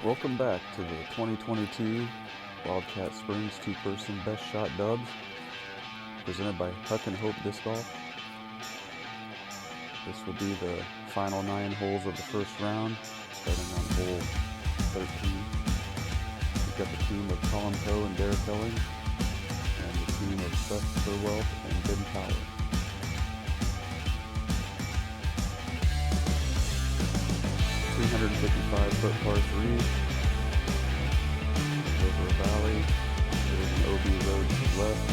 Welcome back to the 2022 Wildcat Springs two-person best shot dubs, presented by Huck and Hope Disc Golf. This will be the final 9 holes of the first round, starting on hole 13. We've got the team of Colin and Derrik and the team of Seth, Terwelp, and Ben Power. .355-foot par 3 over a valley. There's an OB road to the left,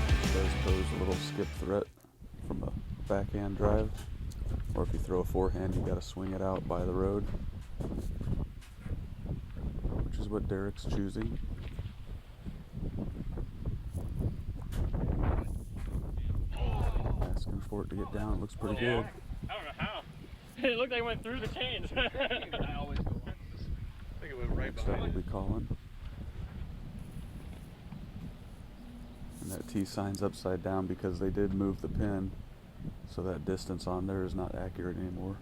which does pose a little skip threat from a backhand drive, or if you throw a forehand, you got to swing it out by the road, which is what Derrik's choosing. Asking for it to get down. It looks pretty good. I don't know how. It looked like it went through the chains. I always go like this. I think it went right Next behind. up will be Colin. And that T sign's upside down because they did move the pin, so that distance on there is not accurate anymore.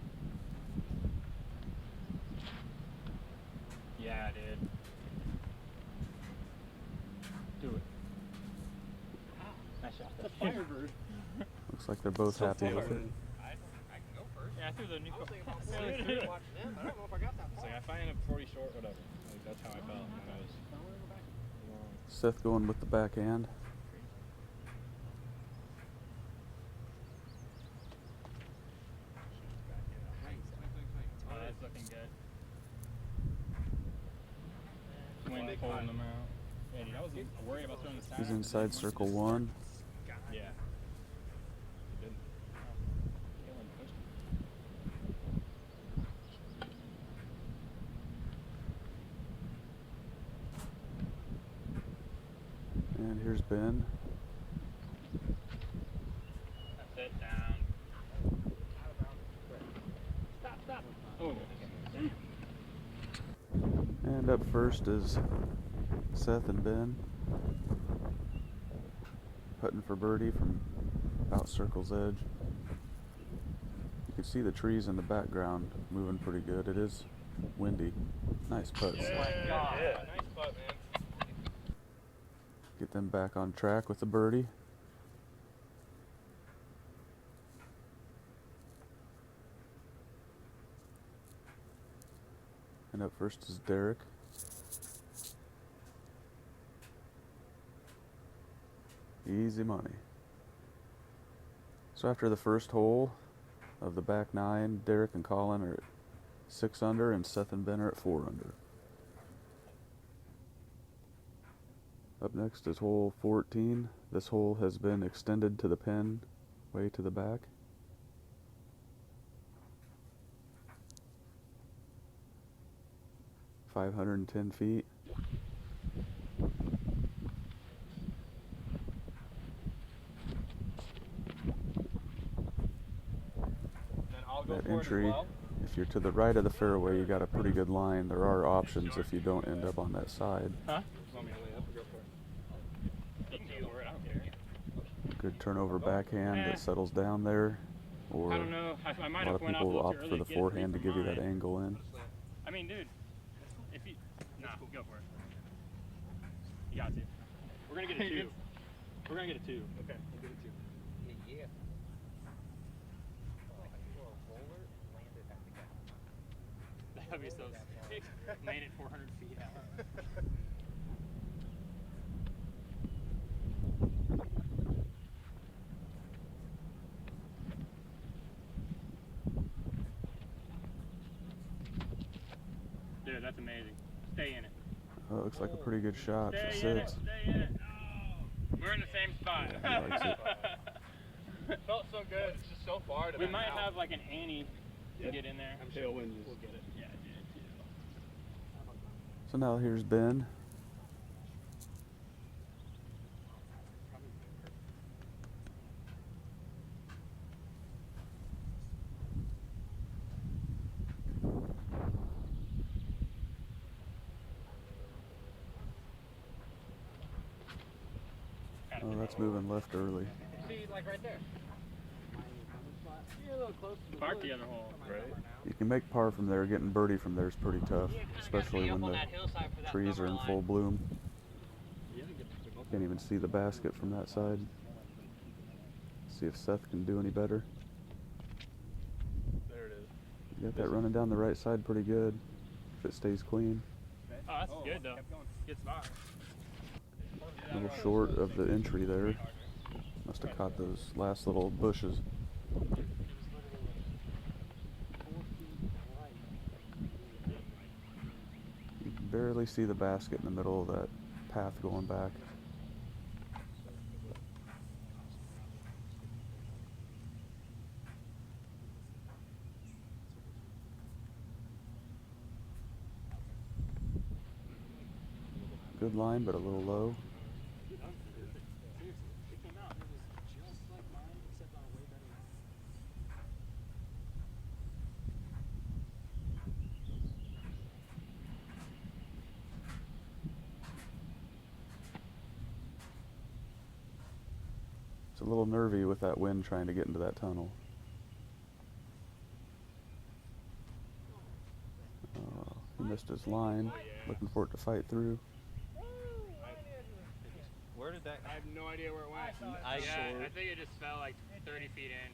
Yeah, I did. Do it. Nice shot. That's Firebird. Looks like they're both So happy far. with it. I can go first. Yeah, I threw the new I was thinking about Yeah, watching I threw it. them. I don't know if I got that It's far. like, if I end up 40 short, whatever. Like, that's how I felt when I was long. Seth going with the backhand. Oh, that's looking good. Wind pulling them out. Yeah, dude, I was worried about throwing the side. He's inside circle 1. Yeah. He didn't. Colin pushed him. And here's Ben. That's it, down. Stop. Oh. And up first is Seth and Ben. Putting for birdie from about circle's edge. You can see the trees in the background moving pretty good. It is windy. Nice putt. Oh my God. Yeah. Nice putt, man. Get them back on track with the birdie. And up first is Derrik. Easy money. So after the first hole of the back 9, Derrik and Colin are at 6 under, and Seth and Ben are at 4 under. Up next is hole 14. This hole has been extended to the pin way to the back. .510 feet. That entry, if you're to the right of the fairway, you got a pretty good line. There are options if you don't end up on that side. Huh? Want me to lay up or go for it? You can go for it, I don't care. Good turnover backhand that settles down there. Or I don't know. I might a lot have of went off a people little opt too for early the to get it forehand to free give you from that mine. angle in. I mean, dude, if you... Nah, go for it. You got to. We're going to get a 2. We're going to get a 2. Okay, we'll get a 2. Yeah. That would be so sick. Made it 400 feet out. Dude, that's amazing. Stay in it. Oh, it looks like a pretty good shot for Stay in it. 6. Stay in it. Oh, we're in the same spot. Yeah, he likes it. It felt so good. It's just so far to We back might out. have like an Annie to get in there. I'm sure we'll get it. Yeah, dude. So now here's Ben. Kind Oh, that's moving left early. See, like right there. Park the other hole. Right. You can make par from there. Getting birdie from there is pretty tough, especially when the trees are in full bloom. Can't even see the basket from that side. See if Seth can do any better. There it is. You got that running down the right side pretty good, if it stays clean. Oh, that's good though. Good spot. A little short of the entry there. Must have caught those last little bushes. You can barely see the basket in the middle of that path going back. Good line, but a little low. It's a little nervy with that wind trying to get into that tunnel. He missed his line. Looking for it to fight through. Where did that? I have no idea where it went. I think it just fell like 30 feet in.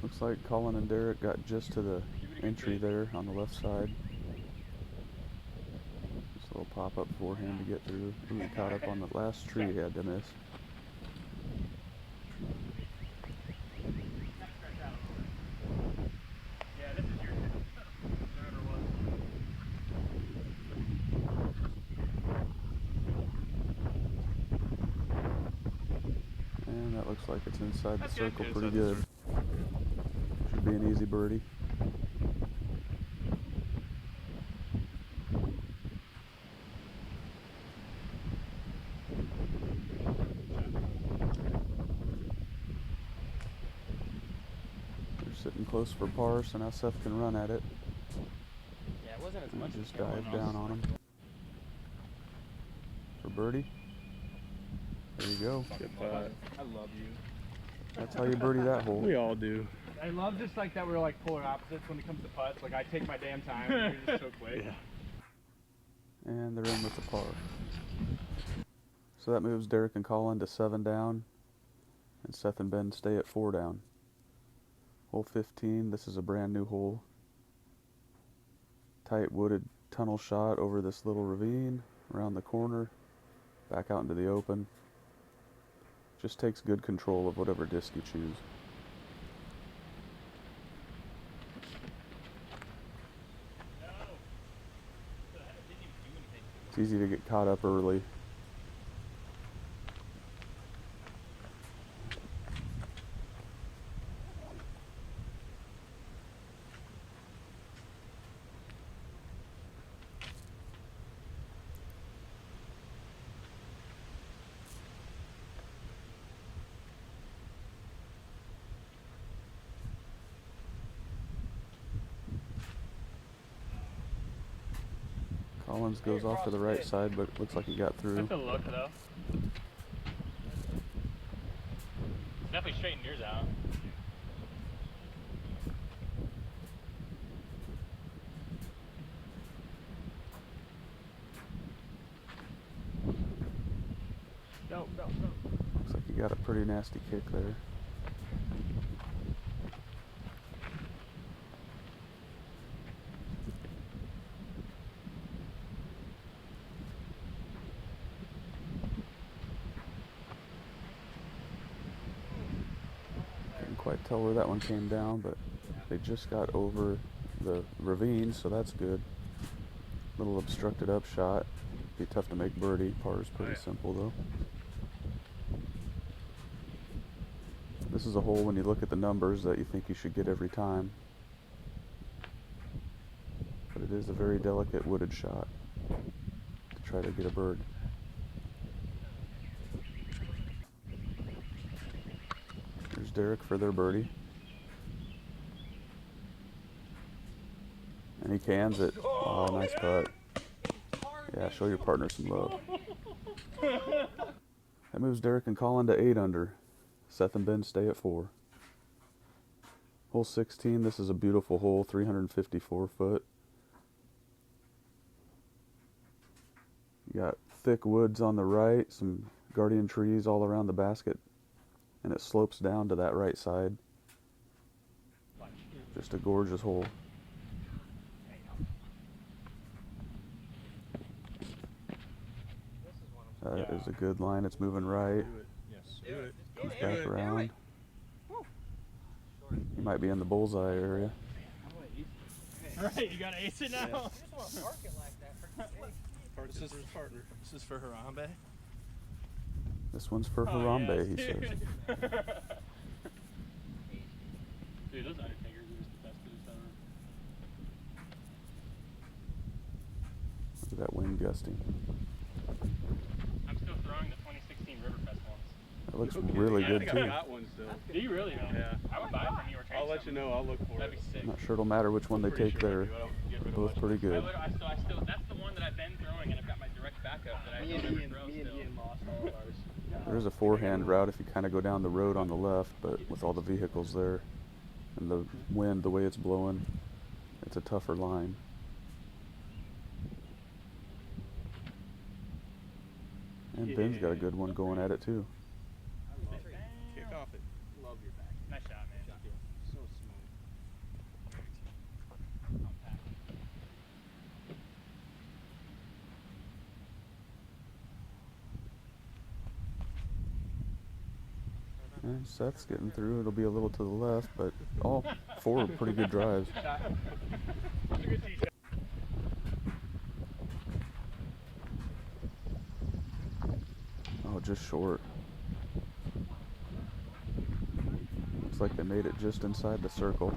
Looks like Colin and Derrik got just to the entry there on the left side. Just a little pop up for him to get through. He caught up on the last tree he had to miss. Yeah, this is your whatever it was. And that looks like it's inside That's the good. circle Inside pretty the good. Should be an easy birdie. They're sitting close for par, so now Seth can run at it. Yeah, it wasn't as And much. just dive down on him. For birdie. There you go. Good putt. I love you. That's how you birdie that hole. We all do. I love just like that we're like polar opposites when it comes to putts. Like I take my damn time and you're just so quick. Yeah. And they're in with the par. So that moves Derrik and Colin to 7 down. And Seth and Ben stay at 4 down. Hole 15, this is a brand new hole. Tight wooded tunnel shot over this little ravine, around the corner, back out into the open. Just takes good control of whatever disc you choose. It's easy to get caught up early. Collins goes off to the right side, but it looks like he got through. That's a look though. Definitely straighten yours out. Go. Looks like he got a pretty nasty kick there. Couldn't quite tell where that one came down, but they just got over the ravine, so that's good. Little obstructed up shot. Be tough to make birdie. Par is pretty simple though. This is a hole when you look at the numbers that you think you should get every time. But it is a very delicate wooded shot to try to get a bird. Here's Derrik for their birdie. And he cans it. Oh, nice putt. Yeah, show your partner some love. That moves Derrik and Colin to 8 under. Seth and Ben stay at 4. Hole 16, this is a beautiful hole, 354 foot. You got thick woods on the right, some guardian trees all around the basket, and it slopes down to that right side. Just a gorgeous hole. That is a good line. It's moving right. Goes back around. You might be in the bullseye area. Alright, you gotta ace it now. This is for his partner. This is for Harambe. This one's for Harambe, he says. Dude, those Undertakers are just the best boost ever. Look at that wind gusting. I'm still throwing the 2016 Riverfest ones. That looks really good I too. got one still. Do you really? Yeah. I would buy it from you or trade I'll let you know. I'll look for That'd it. be sick. I'm not sure it'll matter which one they take there. They're both pretty good. I still, that's the one that I've been throwing, and I've got my direct backup that I don't ever throw still. lost all of ours. There is a forehand route if you kind of go down the road on the left, but with all the vehicles there and the wind, the way it's blowing, it's a tougher line. And Ben's got a good one going at it too. Kick off it. Love your back. Nice shot, man. So smooth. And Seth's getting through. It'll be a little to the left, but all 4 are pretty good drives. Oh, just short. Looks like they made it just inside the circle.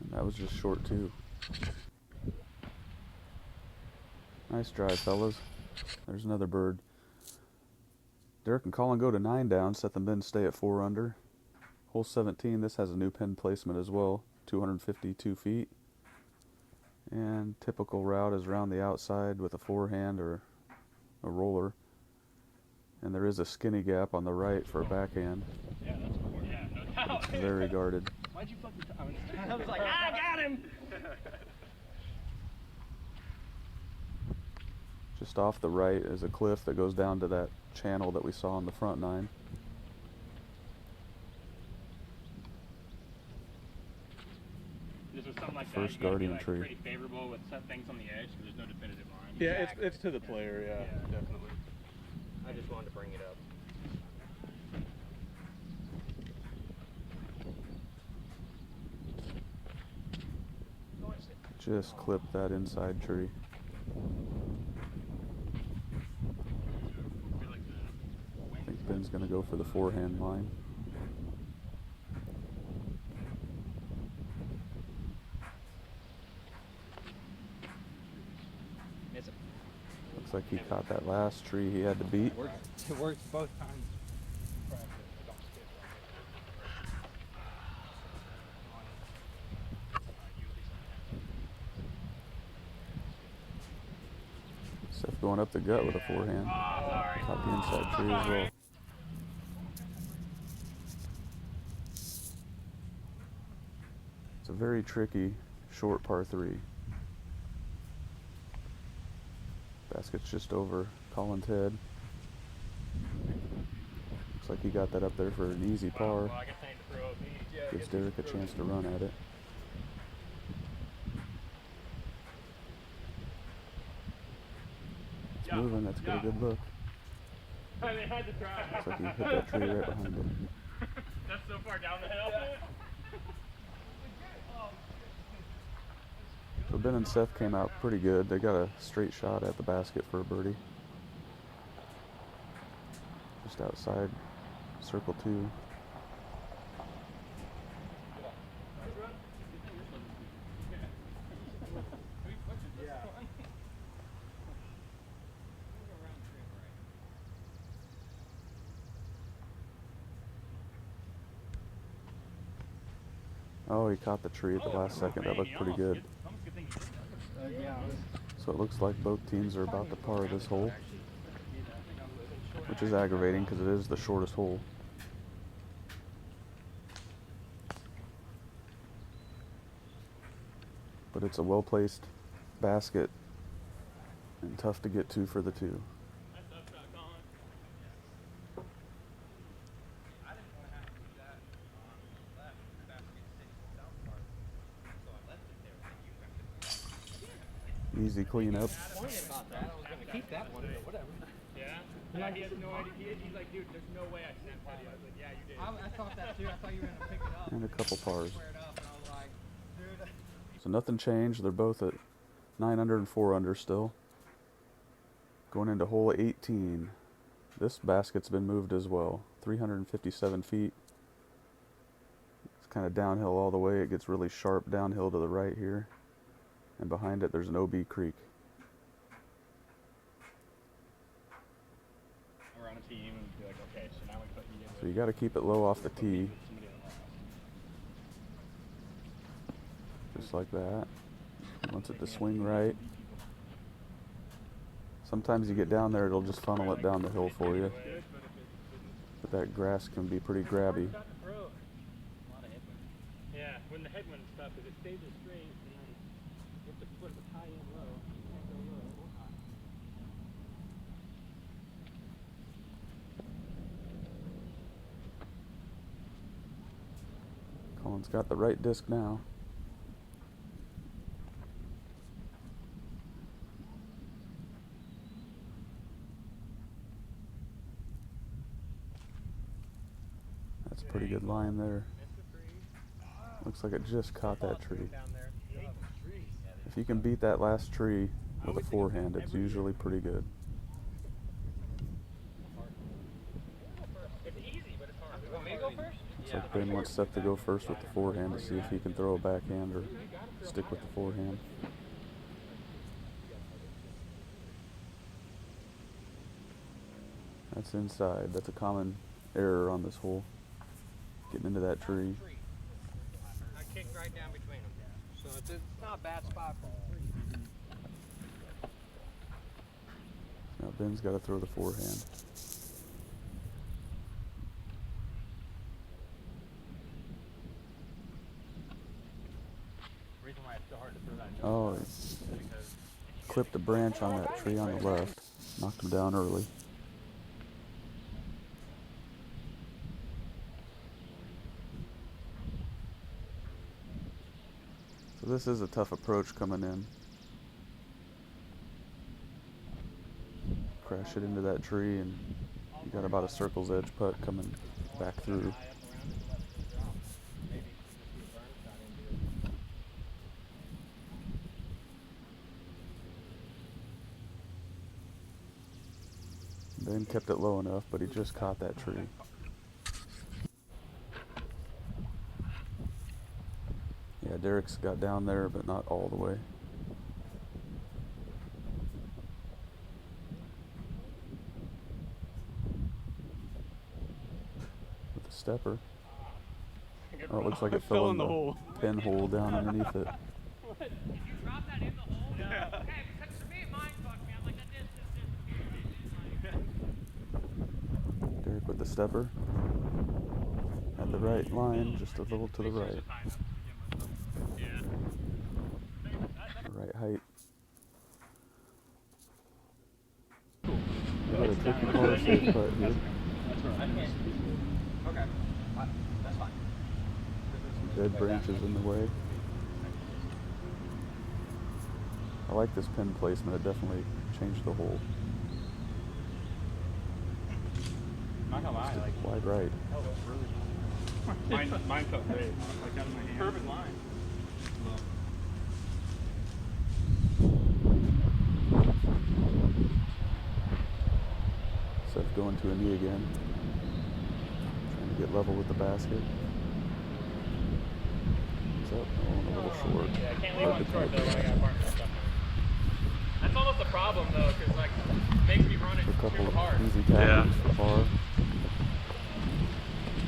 And that was just short too. Nice drive, fellas. There's another bird. Derrik and Colin go to 9 down. Seth and Ben stay at 4 under. Hole 17, this has a new pin placement as well, 252 feet. And typical route is around the outside with a forehand or a roller. And there is a skinny gap on the right for a backhand. Yeah, that's cool. Yeah, no doubt. Very guarded. Why'd you fucking I was like, I got him! Just off the right is a cliff that goes down to that channel that we saw on the front 9. This was something like First that. You gotta be, guardian like, tree. pretty favorable with some things on the edge because there's no definitive line. Yeah, it's to the player. Yeah, definitely. I just wanted to bring it up. Just clip that inside tree. I think Ben's going to go for the forehand line. Looks like he caught that last tree he had to beat. It works both times. Seth going up the gut with a forehand. Caught the inside tree as well. It's a very tricky short par 3. Basket's just over Colin's head. Looks like he got that up there for an easy par. Well, I guess I need to throw it. Gives Derrik a chance to run at it. It's moving, that's got a good look. They had to try. Looks like he hit that tree right behind him. That's so far down the hill. So Ben and Seth came out pretty good. They got a straight shot at the basket for a birdie. Just outside circle 2. Oh, he caught the tree at the last second. That looked pretty good. Yeah. So it looks like both teams are about to par this hole, which is aggravating because it is the shortest hole. But it's a well-placed basket and tough to get to for the two. Easy cleanup. About that. I was gonna keep that one, but whatever. Yeah? Yeah, he has no idea. He's like, dude, there's no way I snapped that. I was like, yeah, you did. I thought that too. I thought you were gonna pick it up. And a couple pars. Square it up, and I was like, dude. So nothing changed. They're both at 9 under and 4 under still. Going into hole 18. This basket's been moved as well. 357 feet. It's kind of downhill all the way. It gets really sharp downhill to the right here. And behind it, there's an OB creek. We're on a team and be like, okay, so now we put you in. So you got to keep it low off the tee. Just like that. Wants it to swing right. Sometimes you get down there, it'll just funnel it down the hill for you. But that grass can be pretty grabby. Yeah, when the headwind stuff, if it stays as straight, and then you have to flip it high and low. You can't go low or high. Colin's got the right disc now. That's a pretty good line there. Looks like it just caught that tree. If you can beat that last tree with a forehand, it's usually pretty good. It's easy, but it's hard. You want me to go first? Looks like Ben wants Seth to go first with the forehand to see if he can throw a backhand or stick with the forehand. That's inside. That's a common error on this hole. Getting into that tree. I kicked right down between them. So it's not a bad spot for a three. Now Ben's got to throw the forehand. The reason why it's so hard to throw that Oh, he clipped a branch on that tree on the left. Knocked him down early. So this is a tough approach coming in. Crash it into that tree and you got about a circle's edge putt coming back through. Ben kept it low enough, but he just caught that tree. Yeah, Derrik's got down there, but not all the way. With the stepper. Oh, it looks like it fell in the hole. pinhole down underneath it. Did you drop that in the hole? Yeah. Okay, because for me, mine fucked me. I'm like, this. Derrik with the stepper. At the right line, just a little to the right. Yeah. The right height. You got a tricky par safe putt here. Okay. That's fine. Dead branches in the way. I like this pin placement. It definitely changed the hole. Not gonna lie, like, Wide right. that was really mine felt great. Like out of my hand. Perfect line. Seth going to a knee again. Trying to get level with the basket. It's up. Oh, and a little short. Yeah, I can't leave Hard one to short though connect. when I got a partner stuff. That's almost a problem though, because like it makes me run it A couple too of hard. easy tackles for par.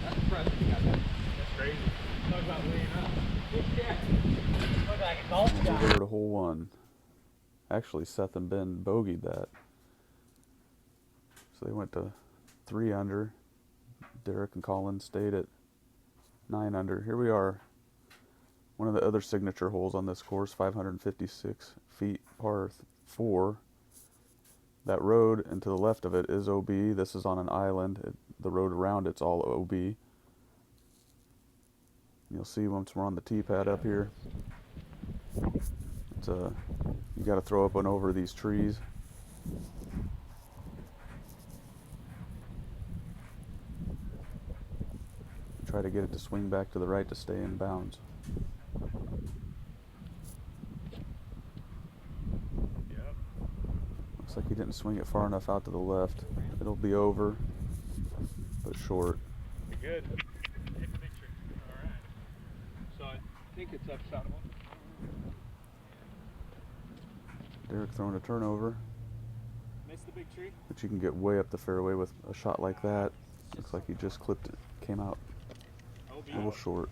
That's impressive. You got that. That's crazy. Talk about laying up. Look like a golf And shot. over to hole 1. Actually, Seth and Ben bogeyed that. So they went to 3 under. Derrik and Colin stayed at 9 under. Here we are. One of the other signature holes on this course, 556 feet par 4. That road and to the left of it is OB. This is on an island. The road around it's all OB. You'll see once we're on the tee pad up here. It's you got to throw up and over these trees. Try to get it to swing back to the right to stay in bounds. Yep. Looks like he didn't swing it far enough out to the left. It'll be over, but short. You're good. Hit the big tree. All right. So I think it's upshottable. Derrik throwing a turnover, Missed the big tree. but you can get way up the fairway with a shot like that. Looks like he just clipped it. Came out OB. a little short.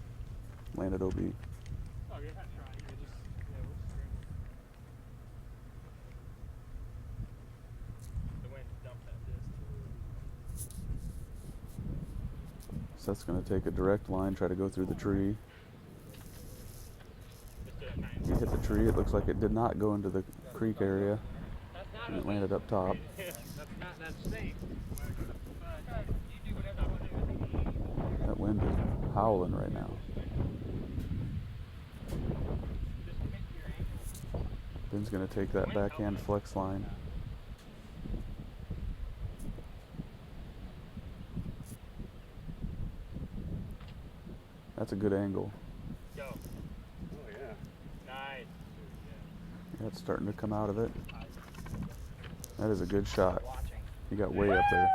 Landed OB. Oh, good. Try. We're scrambling. The wind dumped that disc. Seth's going to take a direct line, try to go through the tree. Just a nice. He hit the tree. It looks like it did not go into the creek area. And it landed up top. That's safe. That wind is howling right now. Ben's going to take that backhand flex line. That's a good angle. Go. Oh yeah. Nice. Yeah, it's starting to come out of it. That is a good shot. He got way up there.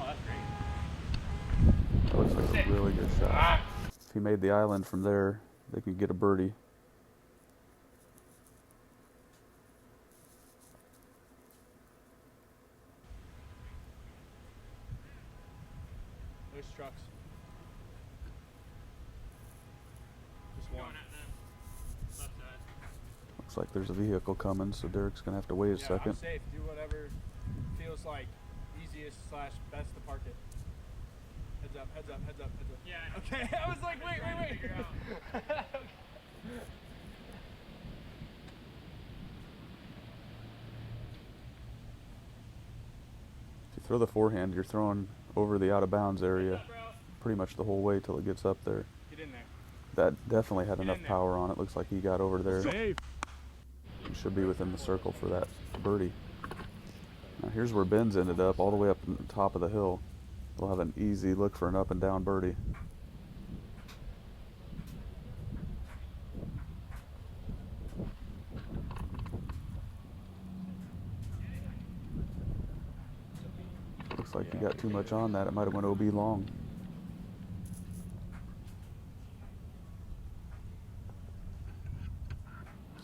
Oh, that's great. That looks like a really good shot. If he made the island from there, they could get a birdie. There's trucks. Just Going one. at them. Left side. Looks like there's a vehicle coming, so Derrick's going to have to wait a Yeah, second. I'm safe. Do whatever feels like easiest / best to park it. Heads up, heads up, heads up, heads up. Yeah. Okay, I was like, wait. If you throw the forehand, you're throwing over the out of bounds area pretty much the whole way till it gets up there. Get in there. That definitely had Get enough in there. power on it. Looks like he got over there. Safe. He should be within the circle for that birdie. Now here's where Ben's ended up, all the way up on the top of the hill. They'll have an easy look for an up and down birdie. Looks like he got too much on that. It might have went OB long.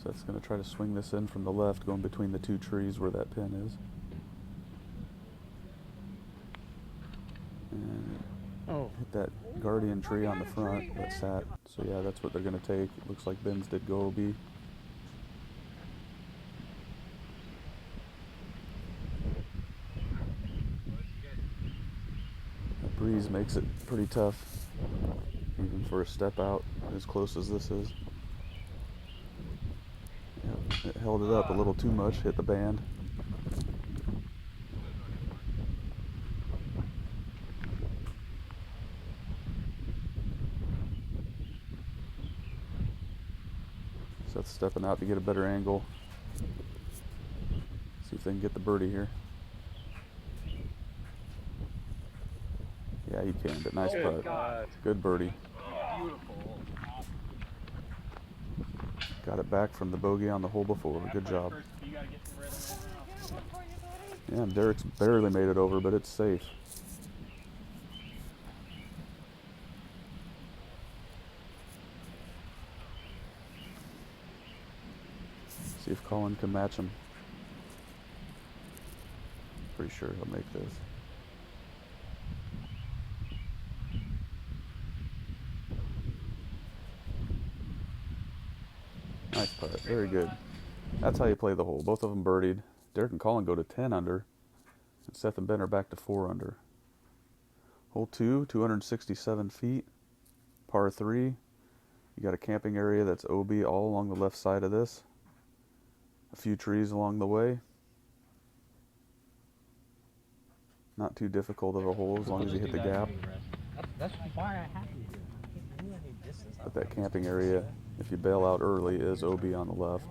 So that's going to try to swing this in from the left, going between the two trees where that pin is. And hit that guardian tree on the front that sat. So yeah, that's what they're going to take. It looks like Ben's did go OB. The breeze makes it pretty tough, even for a step out as close as this is. Yep, it held it up a little too much, hit the band. Seth's stepping out to get a better angle. See if they can get the birdie here. Yeah, you can, but nice putt. Good birdie. Beautiful. Got it back from the bogey on the hole before. Good job. You gotta get some rhythm. Yeah, and Derrick's barely made it over, but it's safe. See See if Colin can match him. Pretty sure he'll make this. Nice putt. Very good. That's how you play the hole. Both of them birdied. Derrik and Colin go to 10 under. And Seth and Ben are back to 4 under. Hole 2, 267 feet. Par 3. You got a camping area that's OB all along the left side of this. A few trees along the way. Not too difficult of a hole as long as you hit the gap. That's why I have you here. I need distance. But that camping area, if you bail out early, is OB on the left.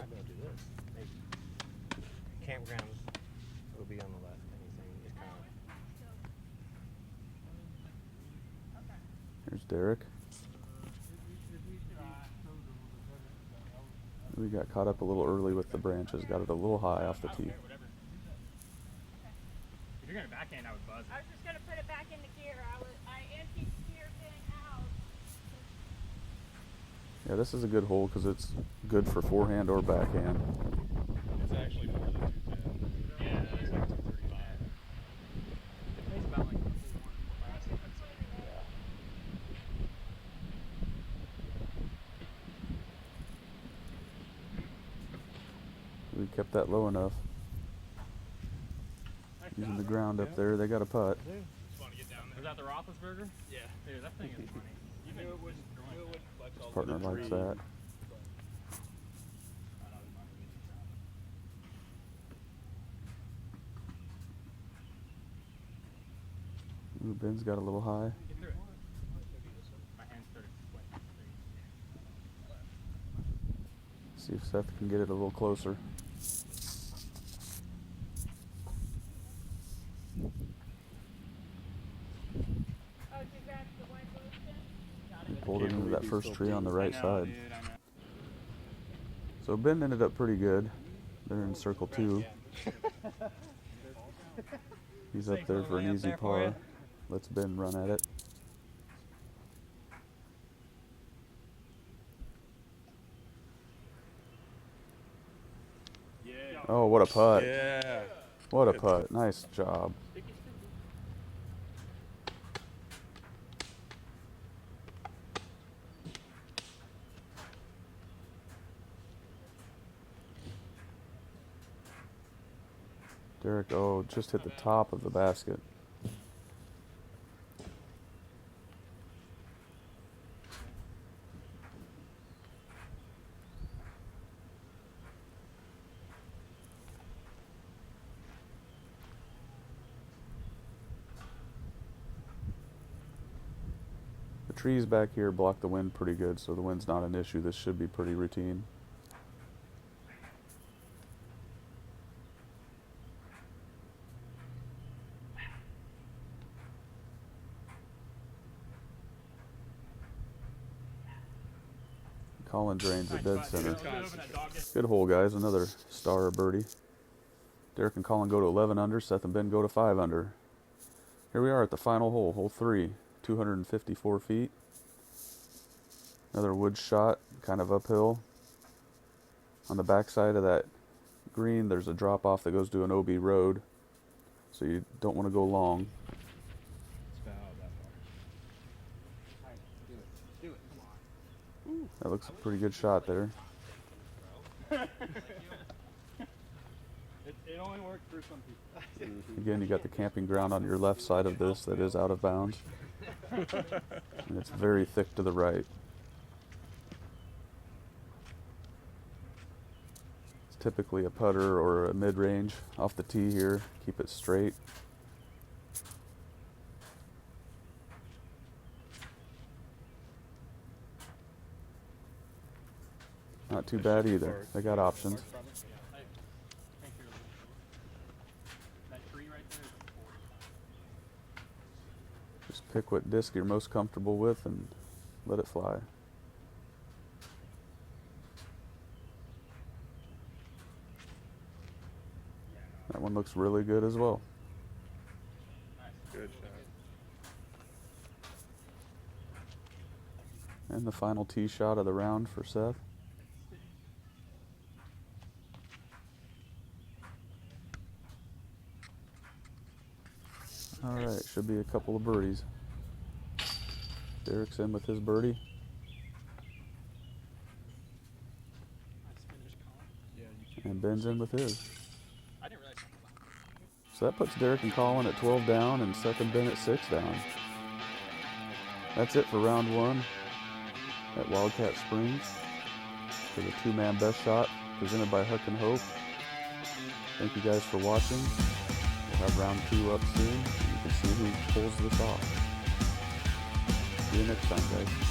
Campground will be on the left. Anything is kind of. Here's Derrik. We got caught up a little early with the branches. Got it a little high off the tee. If you're gonna backhand, I would buzz it. I was just gonna put it back into gear. I emptied gear pin out. Yeah, this is a good hole because it's good for forehand or backhand. It's actually more than 210. Yeah, it's like 235. It plays about like 4 We kept that low enough. Using the ground up there, they got a putt. Just want to get down there. Was that the Roethlisberger? Yeah. Dude, that thing is funny. You knew it wouldn't flex all Partner the way likes through. that. Ooh, Ben's got a little high. Get through it. My hands started sweating. See if Seth can get it a little closer. Oh, did you grab the white lotion? Pulled it into that first tree on the right I know, side. dude, I know. So Ben ended up pretty good. They're in circle 2. He's up there for an easy par. Let's Ben run at it. Yeah. Oh, what a putt. Yeah. What a putt. Nice job. Derrik, oh, just hit the top of the basket. The trees back here block the wind pretty good, so the wind's not an issue. This should be pretty routine. Colin drains it dead center. Good hole, guys. Another star or birdie. Derrik and Colin go to 11 under. Seth and Ben go to 5 under. Here we are at the final hole, hole 3, 254 feet. Another wood shot, kind of uphill. On the backside of that green, there's a drop off that goes to an OB road, so you don't want to go long. That looks a pretty good shot there. It only works for some people. Again, you got the camping ground on your left side of this that is out of bounds. And it's very thick to the right. It's typically a putter or a mid-range off the tee here. Keep it straight. Not too bad either. They got options. Just pick what disc you're most comfortable with and let it fly. That one looks really good as well. Good shot. And the final tee shot of the round for Seth. All right, should be a couple of birdies. Derrick's in with his birdie. Nice finish, Colin. Yeah, you And Ben's in with his. I didn't realize. So that puts Derrik and Colin at 12 down and Seth and Ben at 6 down. That's it for round 1 at Wildcat Springs for the 2-man best shot presented by Huck and Hope. Thank you guys for watching. We'll have round 2 up soon and you can see who pulls this off. See you next time, guys.